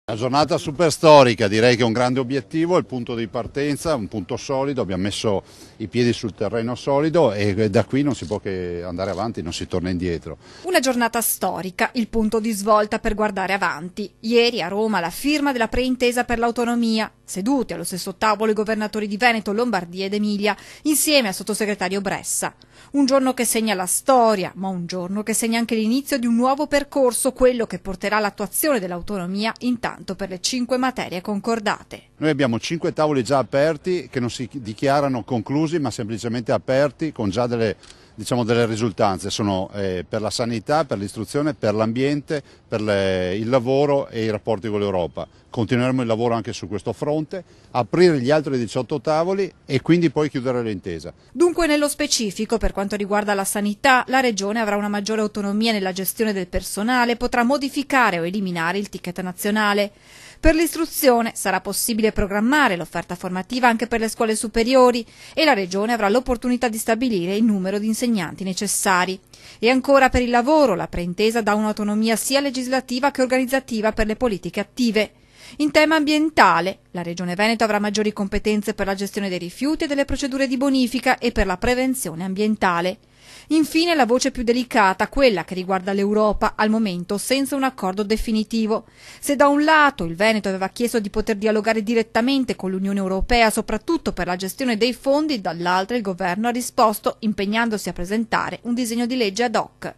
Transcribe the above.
Una giornata super storica, direi che è un grande obiettivo, il punto di partenza, un punto solido, abbiamo messo i piedi sul terreno solido e da qui non si può che andare avanti, non si torna indietro. Una giornata storica, il punto di svolta per guardare avanti. Ieri a Roma la firma della preintesa per l'autonomia, seduti allo stesso tavolo i governatori di Veneto, Lombardia ed Emilia, insieme al sottosegretario Bressa. Un giorno che segna la storia, ma un giorno che segna anche l'inizio di un nuovo percorso, quello che porterà all'attuazione dell'autonomia intanto per le 5 materie concordate. Noi abbiamo 5 tavoli già aperti che non si dichiarano conclusi ma semplicemente aperti con già delle risultanze, sono per la sanità, per l'istruzione, per l'ambiente, per il lavoro e i rapporti con l'Europa. Continueremo il lavoro anche su questo fronte, aprire gli altri 18 tavoli e quindi poi chiudere l'intesa. Dunque nello specifico, per quanto riguarda la sanità, la Regione avrà una maggiore autonomia nella gestione del personale, potrà modificare o eliminare il ticket nazionale. Per l'istruzione sarà possibile programmare l'offerta formativa anche per le scuole superiori e la Regione avrà l'opportunità di stabilire il numero di insegnanti necessari. E ancora per il lavoro, la preintesa dà un'autonomia sia legislativa che organizzativa per le politiche attive. In tema ambientale, la Regione Veneto avrà maggiori competenze per la gestione dei rifiuti e delle procedure di bonifica e per la prevenzione ambientale. Infine la voce più delicata, quella che riguarda l'Europa, al momento senza un accordo definitivo. Se da un lato il Veneto aveva chiesto di poter dialogare direttamente con l'Unione Europea, soprattutto per la gestione dei fondi, dall'altro il governo ha risposto impegnandosi a presentare un disegno di legge ad hoc.